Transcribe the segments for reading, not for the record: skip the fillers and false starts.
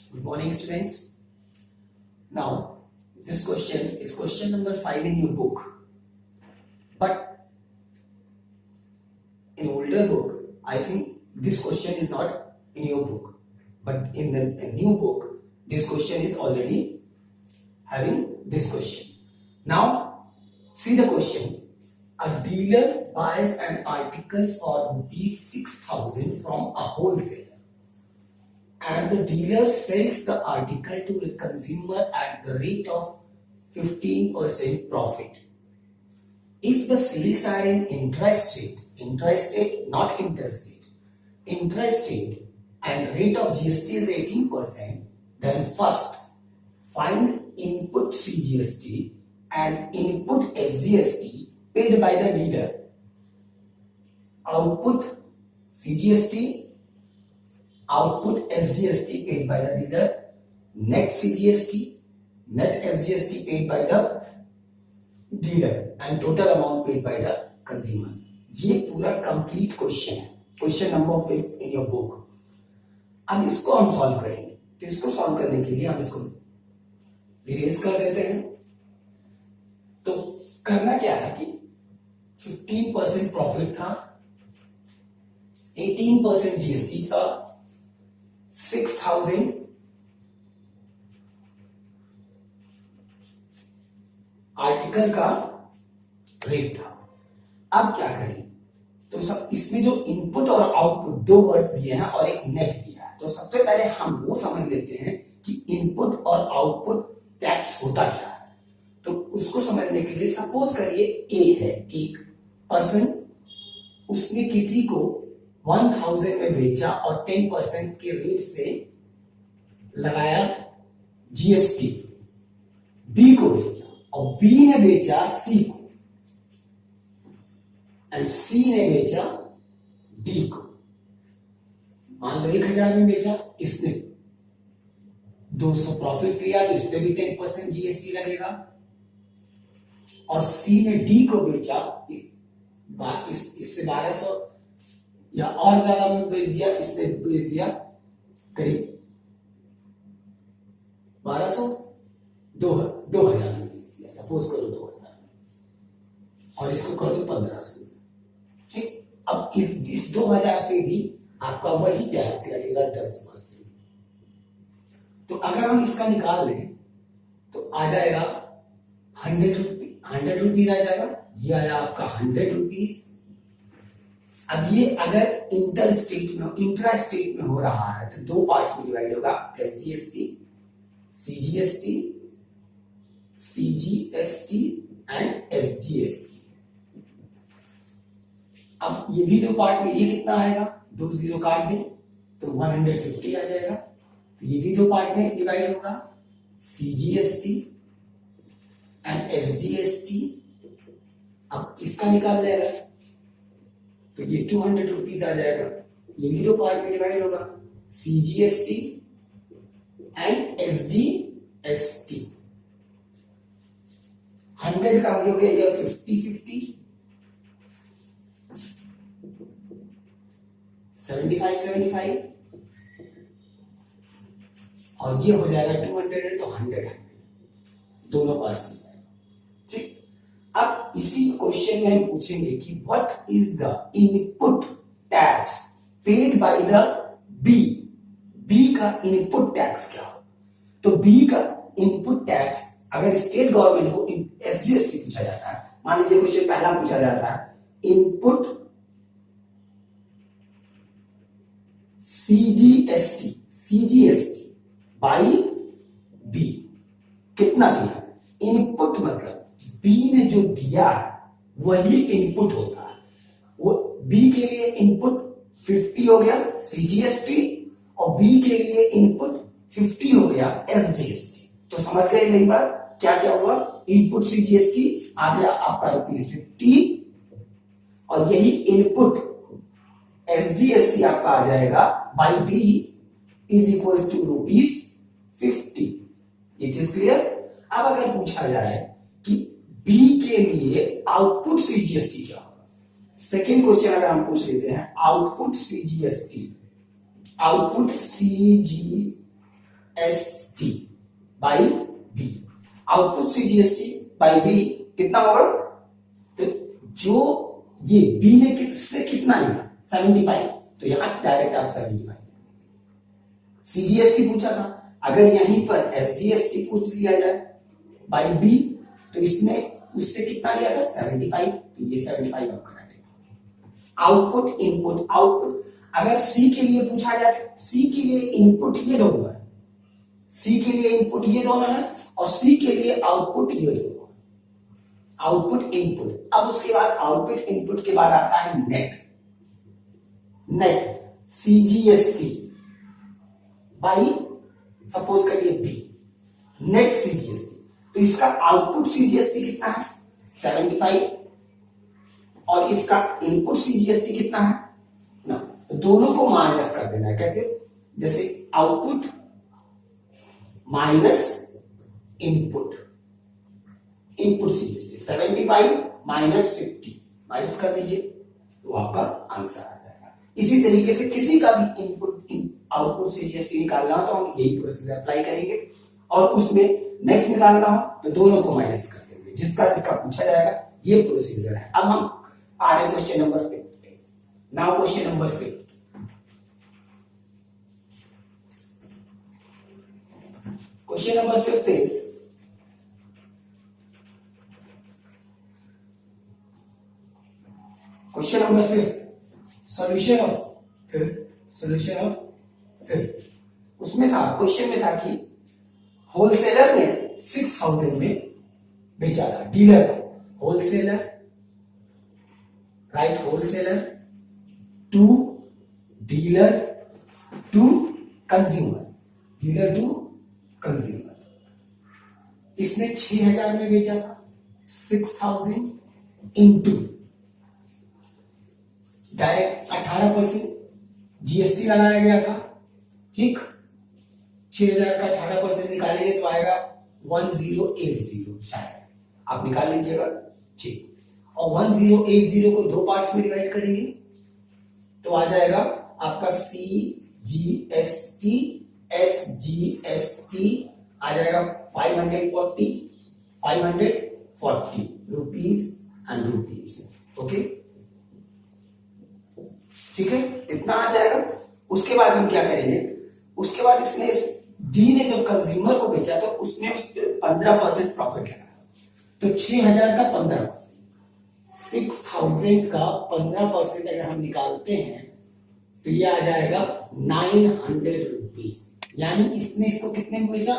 Good morning, students. Now, this question is question number 5 in your book. But in older book, I think this question is not in your book. But in the new book, this question is already having this question. Now, see the question. A dealer buys an article for rupees 6,000 from a wholesaler, and the dealer sells the article to the consumer at the rate of 15% profit. If the sales are in interest rate, not interstate, interest rate, and rate of GST is 18%, then first find input CGST and input SGST paid by the dealer. Output CGST, output SGST paid by the dealer, net CGST, net SGST paid by the dealer, and total amount paid by the consumer. ये पूरा complete question है, question number 5 in your book. अब इसको हम solve करेंगे. तो इसको solve करने के लिए हम इसको इरेज कर देते हैं. तो करना क्या है कि 15% प्रॉफिट था, 18% जीएसटी था, 6,000 आर्टिकल का रेट था. अब क्या करें? तो सब इसमें जो इनपुट और आउटपुट दो वर्ड्स दिए हैं और एक नेट दिया है. तो सबसे पहले हम वो समझ लेते हैं कि इनपुट और आउटपुट टैक्स होता क्या है. तो उसको समझने के लिए सपोज करिए ए है, एक पर्सन, उसने किसी को 1,000 में बेचा और 10% के रेट से लगाया जीएसटी. बी को बेचा और बी ने बेचा सी को, एंड सी ने बेचा डी को. मान लो 1,000 में बेचा, इसने 200 प्रॉफिट लिया तो इस पे भी 10% जीएसटी लगेगा. और सी ने डी को बेचा इससे 1200 या और ज्यादा में बेच दिया, इसने बेच दिया करीब 1200, 2,000 में बेच दिया, सपोज करो 2,000 में, और इसको कर दो 1,500. ठीक. अब इस 2,000 पे भी आपका वही टैक्स लगेगा 10%. तो अगर हम इसका निकाल लें तो आ जाएगा 100 रुपीज आ जाएगा. ये आया आपका 100 रुपीज. अब ये अगर इंट्रा स्टेट में हो रहा है तो दो पार्ट्स में डिवाइड होगा, SGST, CGST, CGST and SGST. अब ये भी दो पार्ट में, ये कितना आएगा, 2 0 काट दें तो 150 आ जाएगा. तो ये भी दो पार्ट में डिवाइड होगा, सीजीएसटी एंड एसजीएसटी. अब इसका निकाल लेगा तो ये 200 रुपीज आ जाएगा. ये भी दो पार्ट में डिवाइड होगा, सीजीएसटी एंड एसजीएसटी. 100 का हो गया ये 50-50, 75-75, और ये हो जाएगा 200 तो 100 दोनों पार्ट्स में जाएगा. ठीक. अब इसी क्वेश्चन में हम पूछेंगे कि what is the input tax paid by the B. B का इनपुट टैक्स क्या हो. तो बी का इनपुट टैक्स अगर स्टेट गवर्नमेंट को एसजीएसटी पूछा जाता है, मान लीजिए क्वेश्चन पहला पूछा जाता है इनपुट सीजीएसटी बाई बी, कितना दिया. इनपुट मतलब बी ने जो दिया वही इनपुट होता है. वो बी के लिए इनपुट 50 हो गया सीजीएसटी, और बी के लिए इनपुट 50 हो गया एसजीएसटी. तो समझ गए मेरी बात. क्या क्या हुआ, इनपुट सीजीएसटी आ गया आपका ₹50, और यही इनपुट एसजीएसटी आपका आ जाएगा by B is equal to ₹50. It is clear. अब अगर पूछा जाए कि बी के लिए आउटपुट सीजीएसटी क्या होगा, सेकेंड क्वेश्चन अगर हम पूछ लेते हैं output CGST, output CGST CGST by B, output CGST by B कितना होगा, तो जो ये बी ने किससे कितना लिया 75, तो यहां डायरेक्ट आप 75, CGST पूछा था, अगर यहीं पर SGST पूछ लिया जाए बाई बी, तो इसने उससे कितना लिया था 75, तो ये 75 आपका डायरेक्ट। आउटपुट इनपुट, आउटपुट अगर सी के लिए पूछा जाए, सी के लिए इनपुट ये दोनों है, सी के लिए इनपुट ये दोनों है और सी के लिए आउटपुट ये दोनों, आउटपुट इनपुट। अब उसके बाद आउटपुट इनपुट के बाद आता है net, net CGST by suppose करिए बी, नेट CGST, तो इसका आउटपुट CGST कितना है 75 और इसका इनपुट CGST कितना है ना, तो दोनों को माइनस कर देना है। कैसे, जैसे output minus input, input CGST 75 minus 50 minus कर दीजिए तो आपका आंसर आ जाएगा। इसी तरीके से किसी का भी इनपुट आउटपुट CGST निकालना हो तो हम यही प्रोसेस अप्लाई करेंगे, और उसमें नेट निकालना हो तो दोनों को माइनस कर देंगे, जिसका जिसका पूछा जाएगा, ये प्रोसीजर है। अब हम आ रहे क्वेश्चन नंबर 5 पे। Now question number 5, question number 5 is question number 5, solution of 5, solution of 5। उसमें था, क्वेश्चन में था कि होलसेलर ने 6000 में बेचा था डीलर को, wholesaler, right, wholesaler to dealer to consumer, dealer to consumer. इसने 6000 में बेचा था, 6000 इंटू डायरेक्ट 18% GST लगाया गया था, ठीक, 6000 का 18% निकालेंगे तो आएगा 1080, शायद आप निकाल लीजिएगा, ठीक, और 1080 को दो पार्ट्स में डिवाइड करेंगे तो आ जाएगा आपका CGST SGST आ जाएगा 540 रुपीज एंड रुपीज, ओके, ठीक है, इतना आ जाएगा। उसके बाद हम क्या करेंगे, उसके बाद इसने डी ने जब कंज्यूमर को बेचा तो उसने उस पर 15% प्रॉफिट लगाया, तो 6000 का 15%, 6000 का 15% अगर हम निकालते हैं तो ये आ जाएगा 900 रुपीज, यानी इसने इसको कितने में बेचा,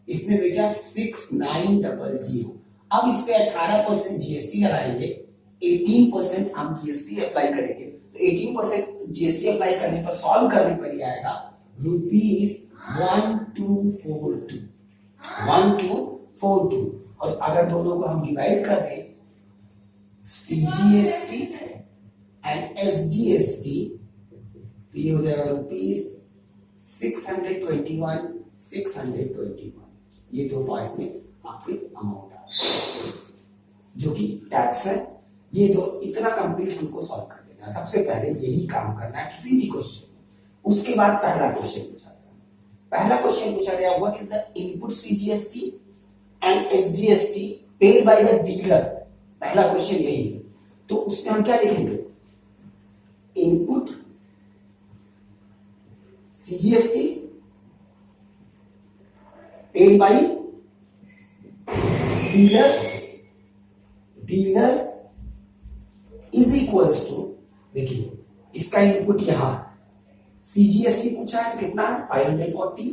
इसने बेचा 6900। अब इस पे 18% GST लगाएंगे, 18% हम GST अप्लाई करेंगे, तो 18% GST अप्लाई करने पर, सॉल्व करने पर ये आएगा ₹1242, और अगर दोनों को हम डिवाइड कर दें CGST एंड SGST तो ये हो जाएगा ₹621, ये दो पार्ट्स में आपके अमाउंट आ जो कि टैक्स है। ये दो इतना कंप्लीट हमको सॉल्व कर देना, सबसे पहले यही काम करना है किसी भी क्वेश्चन। उसके बाद पहला क्वेश्चन पूछा गया, पहला क्वेश्चन पूछा गया what is the input CGST and SGST paid by the dealer, पहला क्वेश्चन यही है। तो उसमें हम क्या लिखेंगे, input CGST paid by dealer is equals to, देखिए इसका इनपुट यहां CGST पूछा है तो कितना है 540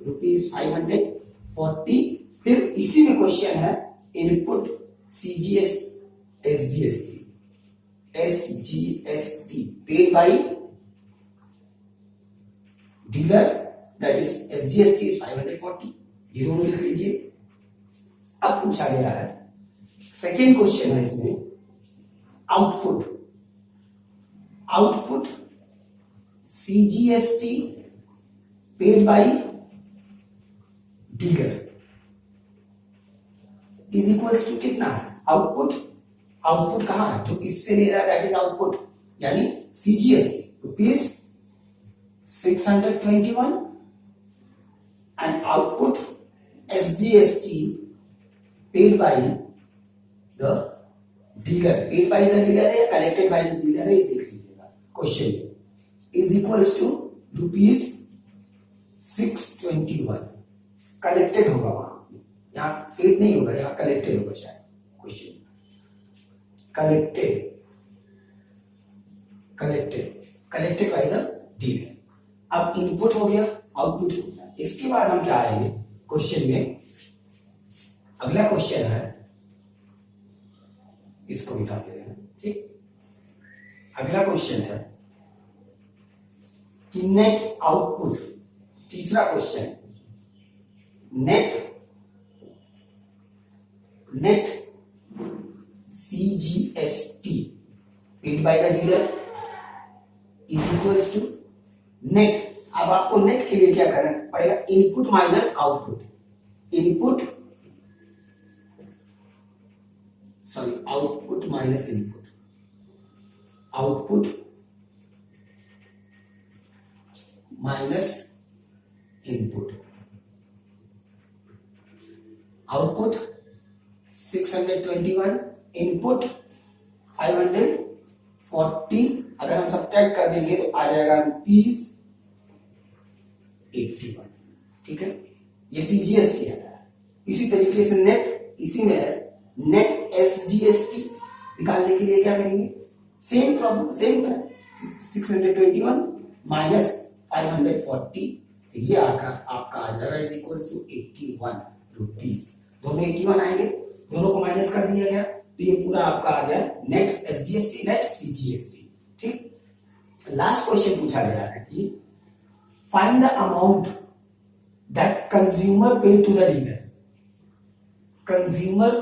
रुपीज, 540। फिर इसी में क्वेश्चन है input SGST paid by dealer, that is SGST is 540, ये दोनों लिख लीजिए। अब पूछा गया है, सेकेंड क्वेश्चन है इसमें output CGST paid by dealer is equals to कितना है, आउटपुट कहां है, जो इससे ले रहा है दैट इज आउटपुट, यानी CGST rupees 621 and output SGST paid by the dealer, paid by the dealer है या collected by the dealer है, ये देख लीजिएगा क्वेश्चन में, is equals to rupees 621 collected होगा वहां, यहाँ पेड नहीं होगा, यहाँ कलेक्टेड होगा शायद question, collected by the dealer. अब इनपुट हो गया, आउटपुट हो गया, इसके बाद हम क्या आएंगे क्वेश्चन में, अगला क्वेश्चन है, इसको मिटा दे रहे हैं, ठीक। अगला क्वेश्चन है कि नेट आउटपुट, तीसरा question, net CGST paid by the dealer is equals to net. अब आपको नेट के लिए क्या करना पड़ेगा, input minus output, output minus input, output minus input, output 621, input 540, अगर हम सब्ट्रैक्ट कर देंगे तो आ जाएगा रुपीज 81, ठीक है, ये सीजीएसटी है। इसी तरीके से नेट, इसी में है नेट एसजीएसटी निकालने के लिए क्या करेंगे, सेम प्रॉब्लम, सेम है, 621 माइनस 540, तो ये आपका आ जाएगा इज इक्वल्स टू 81 रुपीज, दोनों 81 आएंगे, दोनों को माइनस कर दिया गया, तो ये पूरा आपका आ गया नेट एसजीएसटी, नेट सीजीएसटी, ठीक। लास्ट क्वेश्चन पूछा गया है कि find the amount that consumer paid to the dealer, consumer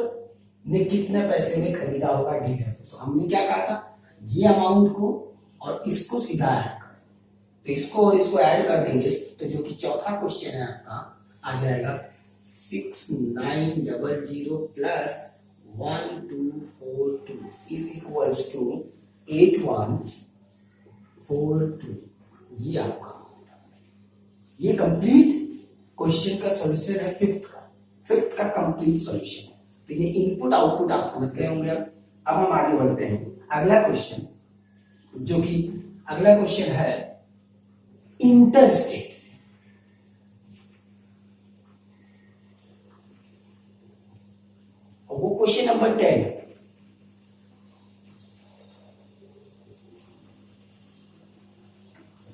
ने कितने पैसे में खरीदा होगा डीलर से, तो हमने क्या कहा था, ये अमाउंट को और इसको सीधा ऐड कर, तो इसको और इसको ऐड कर देंगे, तो जो कि चौथा क्वेश्चन है आपका आ जाएगा 6900 प्लस 1242 इज इक्वल्स टू 8142, ये आपका, ये कंप्लीट क्वेश्चन का सॉल्यूशन है, फिफ्थ का कंप्लीट सॉल्यूशन है। तो ये इनपुट आउटपुट आप समझ गए होंगे। अब हम आगे बढ़ते हैं, अगला क्वेश्चन, जो कि अगला क्वेश्चन है इंटरस्टेट, वो क्वेश्चन नंबर 10,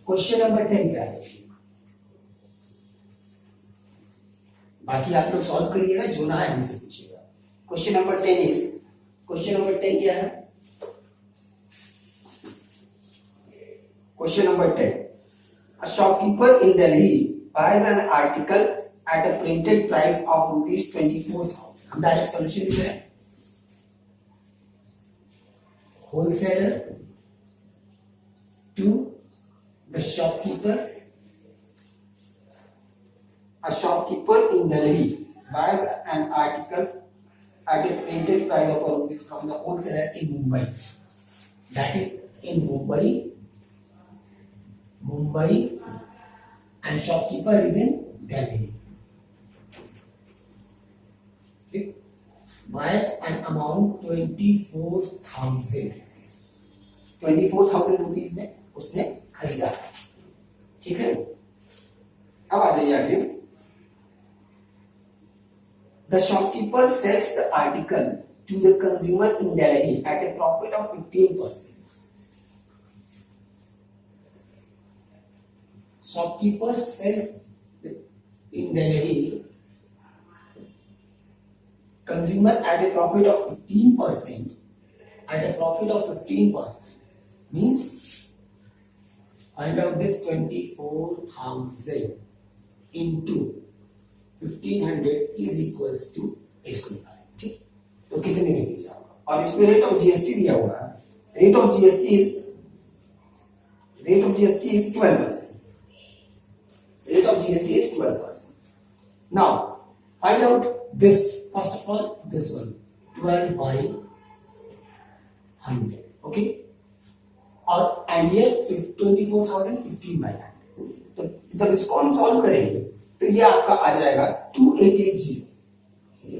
क्वेश्चन नंबर 10 क्या है, बाकी आप लोग सॉल्व करिएगा, जो ना है हमसे पूछिएगा। Question number 10 is, question number 10 क्या है, question number 10, a shopkeeper in Delhi buys an article at a printed price of rupees 24,000, हम डायरेक्ट सॉल्यूशन लिख रहे हैं, wholesaler to the shopkeeper, a shopkeeper in Delhi buys an article at a printed price of rupees from the wholesaler in Mumbai, that is in Mumbai and shopkeeper is in Delhi, okay, buys an amount 24,000 rupees, 24,000 rupees में उसने खरीदा, ठीक है। अब आ जाइए आगे, the shopkeeper sells the article to the consumer in Delhi at a profit of 15%. Shopkeeper sells in Delhi consumer at a profit of 15%, at a profit of 15% means find out this 24,000 into 1500 is equals to इसको निकालें, ठीक, तो कितने में जाएगा, और इसमें rate of GST दिया हुआ है, rate of GST is 12%, rate of GST is 12%. Now find out this, first of all this one 12 by 100, okay, और and here 24,000 15 by 100, तो जब इसको हम सॉल्व करेंगे तो ये आपका आ जाएगा 2880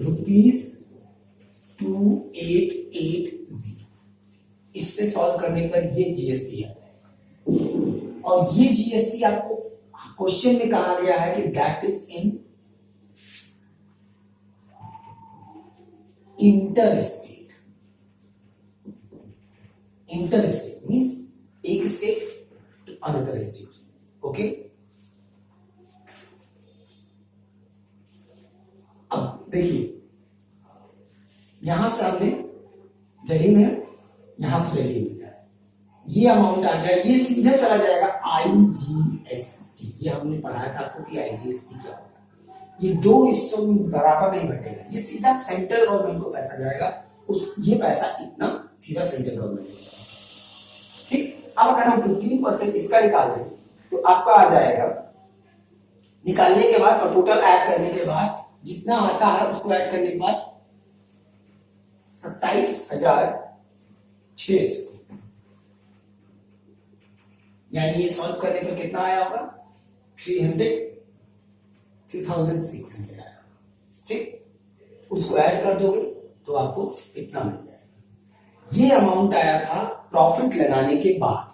रुपीज 2880। इससे सॉल्व करने पर ये जीएसटी आ जाएगा। और ये जीएसटी आपको क्वेश्चन में कहा गया है कि that is in interstate. Interstate means एक state to another state. Okay, अब देखिए यहां से हमने दिल्ली में, यहां से दिल्ली में गया, ये अमाउंट आ गया, ये सीधे चला जाएगा आईजीएसटी। ये हमने पढ़ाया था आपको कि आईजीएसटी क्या होता है। ये दो हिस्सों में बराबर नहीं बटेगा, ये सीधा सेंट्रल गवर्नमेंट को पैसा जाएगा, उस ये पैसा इतना सीधा सेंट्रल गवर्नमेंट को जाएगा। ठीक, अब अगर हम 15% इसका निकाल दें तो आपका आ जाएगा, निकालने के बाद और टोटल ऐड करने के बाद जितना आता है उसको ऐड करने के बाद 27,600, यानी ये सॉल्व करने पर कितना आया होगा 3,600 आया। ठीक, उसको ऐड कर दोगे तो आपको इतना मिल जाएगा। ये अमाउंट आया था प्रॉफिट लगाने के बाद।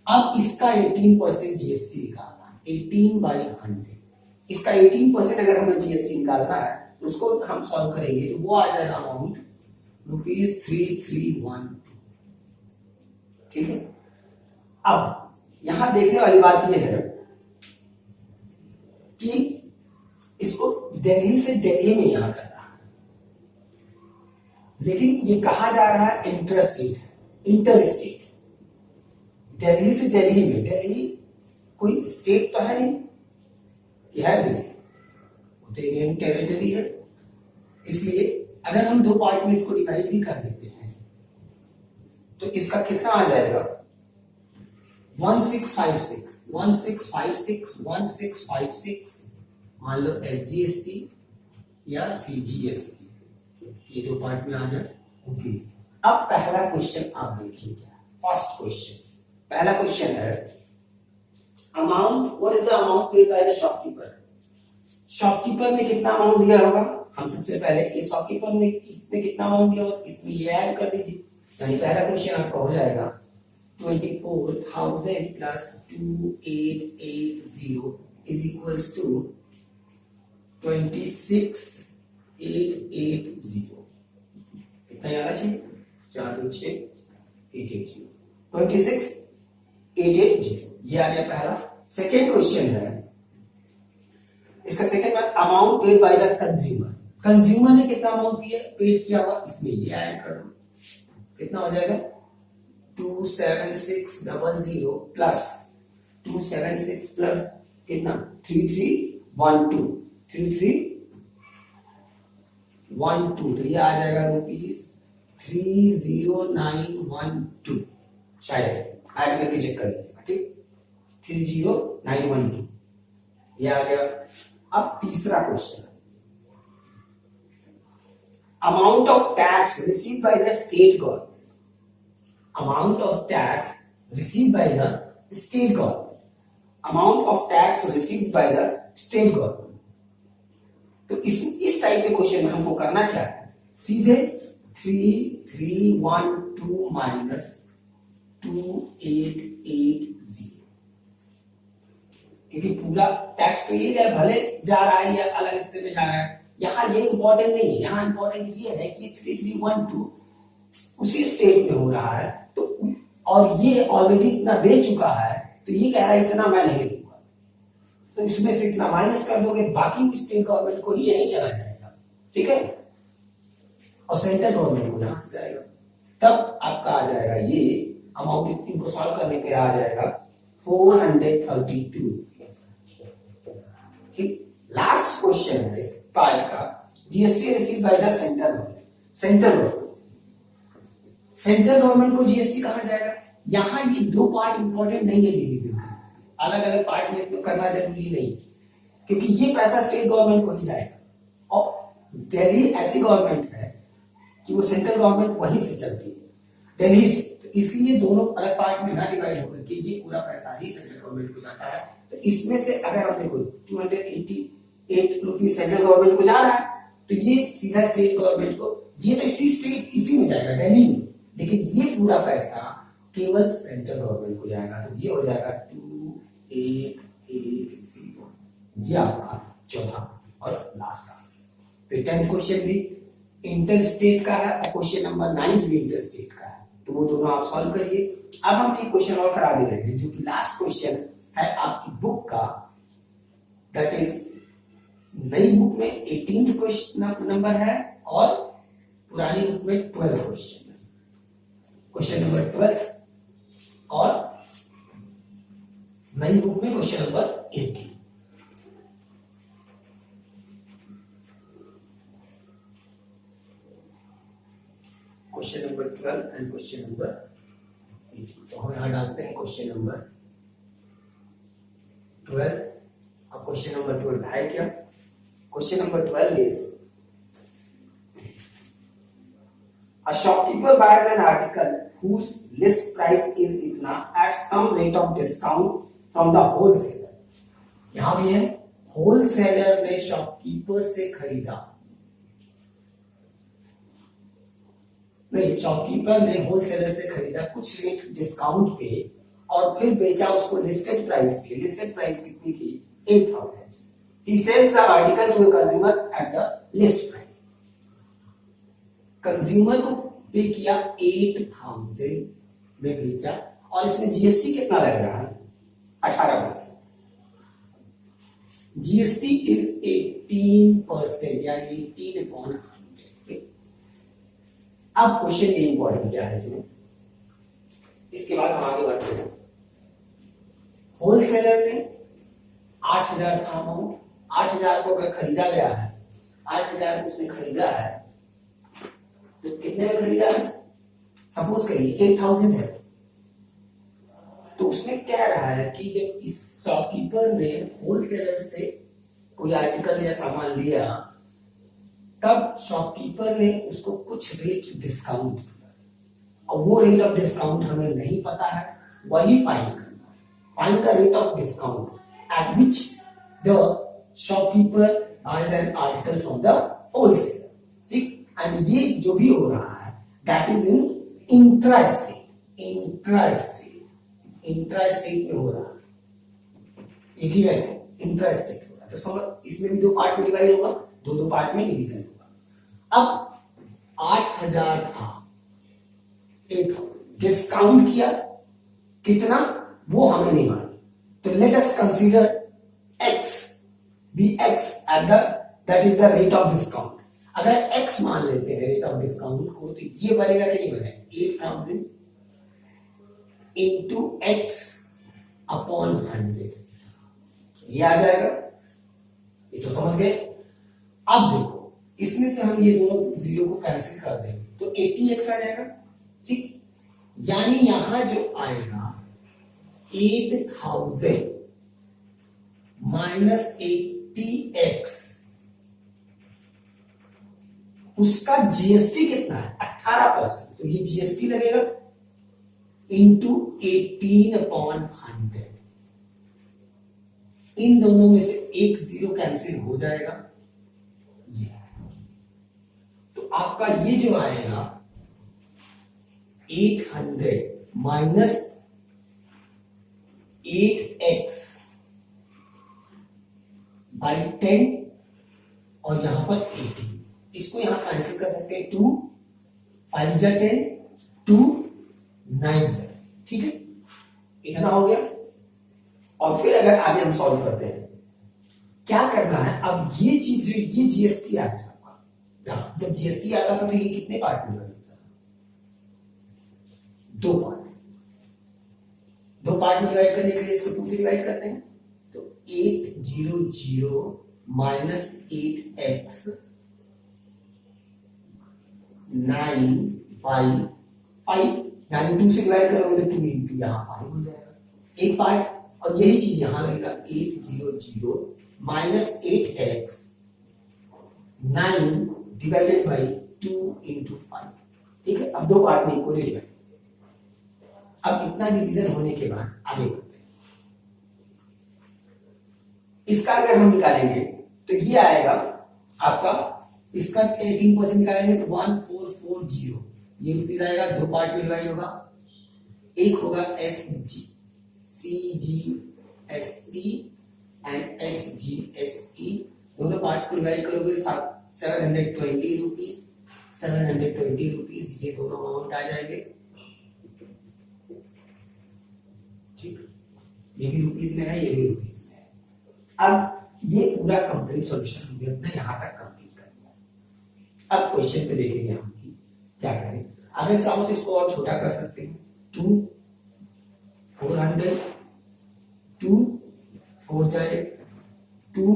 अब इसका 18% जीएसटी निकालना है, 18/100। इसका 18% अगर हमें जीएसटी निकालना है तो उसको हम सॉल्व करेंगे तो वो आ जाएगा अमाउंट ₹3312। ठीक है, अब यहां देखने वाली बात यह है कि इसको दिल्ली से दिल्ली में यहां कर रहा है, लेकिन ये कहा जा रहा है इंटरस्टेट, इंटरस्टेट। दिल्ली से दिल्ली में, दिल्ली कोई स्टेट तो है नहीं, यह है दिल्ली, यूनियन टेरिटरी है। इसलिए अगर हम दो पार्ट में इसको डिवाइड भी कर देते हैं तो इसका कितना आ जाएगा 1656 मान लो एसजीएसटी या सीजीएसटी, ये दो पार्ट में आ जाए 29। अब पहला क्वेश्चन आप देखिए क्या है। फर्स्ट क्वेश्चन, पहला क्वेश्चन है amount, what is the amount paid by the shopkeeper. Shopkeeper ने कितना अमाउंट दिया होगा, हम सबसे पहले ये शॉपकीपर ने इसने कितना अमाउंट दिया होगा, इसमें ये ऐड कर दीजिए। यानी पहला क्वेश्चन आपका हो जाएगा 24,000 प्लस 2880 इज इक्वल्स टू 26,880। कितना आना चाहिए 426,880, 26,880। ये आ गया पहला। सेकेंड क्वेश्चन है, इसका सेकेंड बात amount paid by the consumer. Consumer ने कितना अमाउंट दिया पेड किया हुआ, इसमें ये ऐड कर दो, कितना हो जाएगा 27600 प्लस 276 प्लस कितना 3312, तो ये आ जाएगा ₹30,912। शायद ऐड करके चेक कर लीजिएगा। ठीक, 30,912 ये आ गया। अब तीसरा question, amount of tax received by the state government. Amount of tax received by the state government, amount of tax received by the state government. तो इस टाइप के क्वेश्चन में हमको करना क्या है, सीधे 3312 माइनस 2880, क्योंकि पूरा टैक्स तो ये है, भले जा रहा है या अलग हिस्से में जा रहा है, यहाँ ये इंपॉर्टेंट नहीं है। यहाँ इंपॉर्टेंट ये है कि 3312 उसी स्टेट में हो रहा है, तो और ये ऑलरेडी इतना दे चुका है, तो ये कह रहा है इतना मैं नहीं दूंगा, तो इसमें से इतना माइनस कर दोगे, बाकी स्टेट गवर्नमेंट को ही यही चला जाएगा। ठीक है, और सेंट्रल गवर्नमेंट को यहां से जाएगा, तब आपका आ जाएगा ये अमाउंट, इनको सॉल्व करने पे आ जाएगा 432। ठीक, लास्ट क्वेश्चन है इस पार्ट का, GST receive by the central government. Central government को जीएसटी कहा जाएगा। यहां ये दो पार्ट इंपॉर्टेंट नहीं है, डिवीजन अलग अलग पार्ट में इसमें करना जरूरी नहीं, क्योंकि ये पैसा स्टेट गवर्नमेंट को ही जाएगा, और दिल्ली ऐसी गवर्नमेंट है कि वो सेंट्रल गवर्नमेंट वहीं से चलती है, दिल्ली से, तो इसलिए दोनों अलग पार्ट में ना डिवाइड होकर के ये पूरा पैसा ही सेंट्रल गवर्नमेंट को जाता है। तो इसमें से अगर आप देखो 280 8 रुपीज सेंट्रल गवर्नमेंट को जा रहा है, तो ये सीधा स्टेट गवर्नमेंट को, ये तो इसी में जाएगा दिल्ली में, लेकिन ये पूरा पैसा केवल सेंट्रल गवर्नमेंट को जाएगा, तो ये हो जाएगा 2880। ये आपका चौथा और लास्ट आंसर। तो 10th क्वेश्चन भी इंटर स्टेट का है और क्वेश्चन नंबर 9 भी इंटर स्टेट का है, तो वो दोनों आप सॉल्व करिए। अब हम एक क्वेश्चन और करा दे रहे हैं जो कि लास्ट क्वेश्चन है आपकी बुक का, दैट इज नई बुक में 18th क्वेश्चन नंबर है और पुरानी बुक में 12th क्वेश्चन है, क्वेश्चन नंबर 12 और नई बुक में question number 18। Question number 12 and question number 18। तो हम यहां डालते हैं क्वेश्चन नंबर 12। अब क्वेश्चन नंबर 12 है क्या? Question number 12 is a shopkeeper buys an article whose list price is itna at some rate of discount from the wholesaler। यहां भी है होलसेलर ने शॉपकीपर से खरीदा, नहीं शॉपकीपर ने होलसेलर से खरीदा कुछ रेट डिस्काउंट पे और फिर बेचा उसको लिस्टेड प्राइस पे। लिस्टेड प्राइस कितनी थी? 8000। he sells the article to a consumer at the list price। Consumer को पे किया 8000 में बेचा और इसमें जीएसटी कितना लग रहा है? 18%। जीएसटी इज 18%, यानी 18/100। अब क्वेश्चन ये इंपॉर्टेंट क्या है इसमें, इसके बाद हम आगे बढ़ते हैं। होलसेलर ने 8000 था अमाउंट, 8000 को अगर खरीदा गया है, 8000 को उसने खरीदा है, तो कितने में खरीदा है? सपोज करिए 8000 है, तो उसने कह रहा है कि जब इस शॉपकीपर ने होलसेलर से कोई आर्टिकल या सामान लिया, तब शॉपकीपर ने उसको कुछ रेट डिस्काउंट किया और वो रेट ऑफ डिस्काउंट हमें नहीं पता है, वही फाइंड करना है। Find the rate of discount at which the shopkeeper buys an article from the wholesaler. ठीक, एंड ये जो भी हो रहा है that is in intra state. Intra state में हो रहा है, एक ही है इंट्रा स्टेट हो रहा है, तो समझ इसमें भी 2 पार्ट में डिवाइड होगा, दो पार्ट में डिवीजन होगा। अब 8000 था, 8000 डिस्काउंट किया, कितना वो हमें नहीं मालूम, तो let us consider x be x at the that is the rate of discount. अगर x मान लेते हैं रेट ऑफ डिस्काउंट को, तो ये बनेगा कि नहीं बनेगा? 8000 इंटू x अपॉन 100, ये आ जाएगा। ये तो समझ गए। अब देखो इसमें से हम ये दोनों जीरो को कैंसिल कर देंगे तो 80x आ जाएगा। ठीक, यानी यहां जो आएगा 8000 माइनस 80x, उसका जीएसटी कितना है? 18%, तो ये जीएसटी लगेगा इंटू 18/100। इन दोनों में से एक जीरो कैंसिल हो जाएगा, ये तो आपका ये जो आएगा 800 माइनस 8x बाई 10 और यहां पर 80, इसको यहां कैंसिल कर सकते हैं। 2 5 जा 10, 2 9 जा, ठीक है, इतना हो गया। और फिर अगर आगे हम सॉल्व करते हैं, क्या करना है, अब ये चीज जो ये जीएसटी आता है आपका, जब जीएसटी आता था तो ये कितने पार्ट में बनता था? 2 पार्ट। 2 पार्ट में डिवाइड करने के लिए इसको 2 से डिवाइड करते हैं, तो 800 माइनस 8x 9 बाई 5, यानी 2 से डिवाइड करोगे तो 2 इंटू यहां 5 हो जाएगा एक पार्ट, और यही चीज यहां लगेगा 800 minus 8x 9 divided by 2 into 5। ठीक है, अब 2 पार्ट में इक्वली डिवाइड। अब इतना डिवीजन होने के बाद आगे बढ़ते हैं। इसका अगर हम निकालेंगे तो ये आएगा आपका, इसका 18% निकालेंगे तो 1440, ये रुपीज आएगा, दो पार्ट में डिवाइड होगा, एक होगा CGST एंड SGST, दोनों पार्ट्स को डिवाइड करोगे 720 रुपीज, 720 रुपीज, ये दोनों अमाउंट आ जाएंगे, ठीक, ये भी रुपीज में है, ये भी रुपीज में है। अब ये पूरा कंप्लीट सॉल्यूशन हमने अपना यहां तक कंप्लीट कर दिया। अब क्वेश्चन पे देखेंगे हम कि क्या करें। अगर चाहो तो इसको और छोटा कर सकते हैं, 2 400, 2 4 जाए 2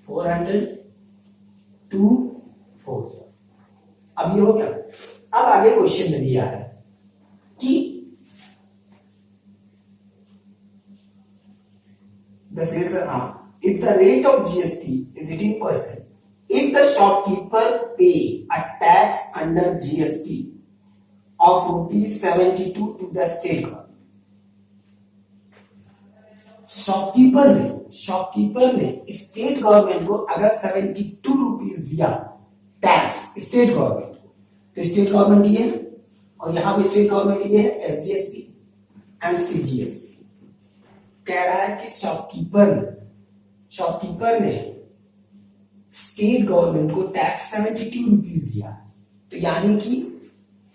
400, 2 4। अब ये हो गया। अब आगे क्वेश्चन में दिया है कि the sales are, if the rate of GST is 18%, if the shopkeeper pay a tax under GST of rupees 72 to the state government, shopkeeper ने स्टेट गवर्नमेंट को अगर 72 रुपीज दिया टैक्स स्टेट गवर्नमेंट को, तो स्टेट गवर्नमेंट ये है और यहां भी स्टेट गवर्नमेंट ये है, SGST एंड CGST। कह रहा है कि शॉपकीपर ने स्टेट गवर्नमेंट को टैक्स 72 रुपीज दिया, तो यानी कि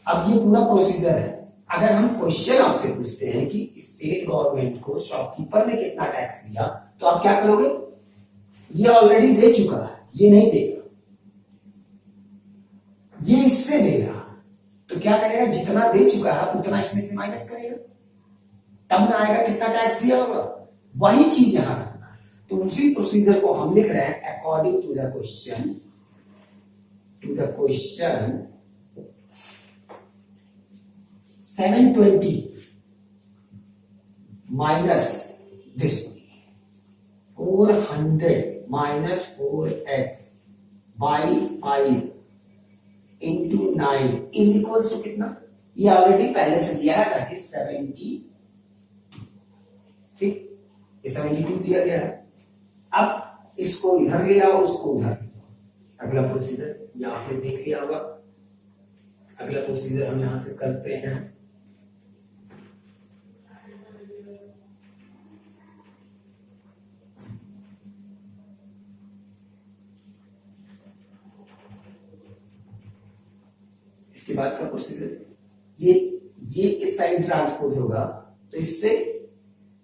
अब ये पूरा प्रोसीजर है। अगर हम क्वेश्चन आपसे पूछते हैं कि स्टेट गवर्नमेंट को शॉपकीपर ने कितना टैक्स दिया, तो आप क्या करोगे, ये ऑलरेडी दे चुका है, ये नहीं देगा, ये इससे दे रहा, तो क्या करेगा, जितना दे चुका है उतना इसमें से माइनस करेगा, तब ना आएगा कितना टैक्स दिया होगा, वही चीज यहां करना है। तो उसी प्रोसीजर को हम लिख रहे हैं according to the question 720 minus this 400 minus 4x by 5 into 9 is equals to कितना, ये ऑलरेडी पहले से दिया है, दैट इज 72, ठीक, ये 72 दिया गया है। अब इसको इधर ले आओ, उसको उधर ले आओ। अगला प्रोसीजर ये आपने देख लिया होगा, अगला प्रोसीजर हम यहां से करते हैं। इसके बाद का प्रोसीजर ये इस साइड ट्रांसपोज होगा तो इससे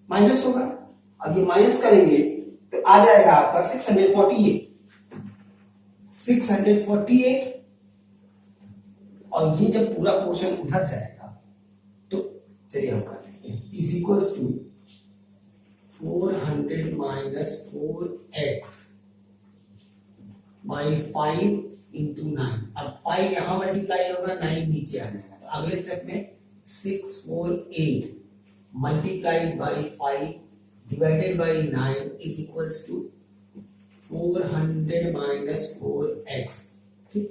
माइनस होगा। अब ये माइनस करेंगे तो आ जाएगा आपका 648 और ये जब पूरा पोर्शन उधर जाएगा तो चलिए हम कर लेंगे, is equals to 400 minus 4x by 5 into 9। अब 5 यहां मल्टीप्लाई होगा, 9 नीचे आ जाएगा, तो अगले स्टेप में 648 multiplied by 5 divided by 9 is equals to 400 minus 4x, ठीक।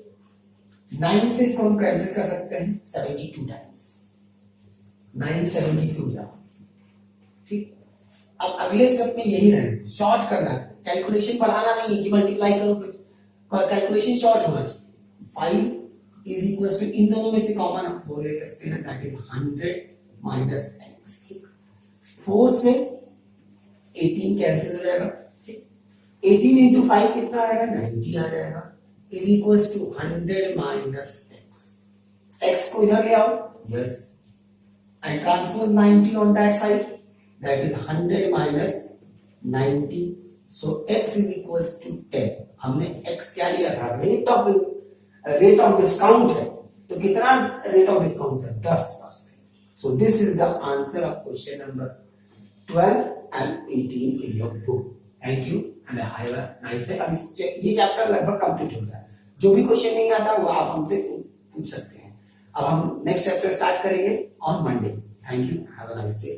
9 से इसको हम कैंसिल कर सकते हैं 72 टाइम्स, 972 जा, ठीक। अब अगले स्टेप में यही रहना, शॉर्ट करना है, कैलकुलेशन बढ़ाना नहीं है कि मल्टीप्लाई करो, कैलकुलेशन शॉर्ट होना चाहिए। 5 इज इक्वल टू, इन दोनों में से कॉमन हम 4 ले सकते हैं, दैट इज 100 माइनस x, ठीक। 4 से 18 कैंसिल हो जाएगा, ठीक। 18 इंटू 5 कितना आएगा, 90 आ जाएगा, is equal to 100 minus x को इधर ले आओ, yes, and transpose 90 on that side, that is 100 minus 90, so x is equal to 10। हमने x क्या लिया था, रेट ऑफ डिस्काउंट है, तो कितना रेट ऑफ डिस्काउंट है, 10%। So this is the answer of question number 12 and 18 in your book. Thank you and have a nice day. अब ये चैप्टर लगभग कंप्लीट हो गया है, जो भी क्वेश्चन नहीं आता वो आप हमसे पूछ सकते हैं। अब हम नेक्स्ट चैप्टर स्टार्ट करेंगे on Monday. Thank you, have a nice day.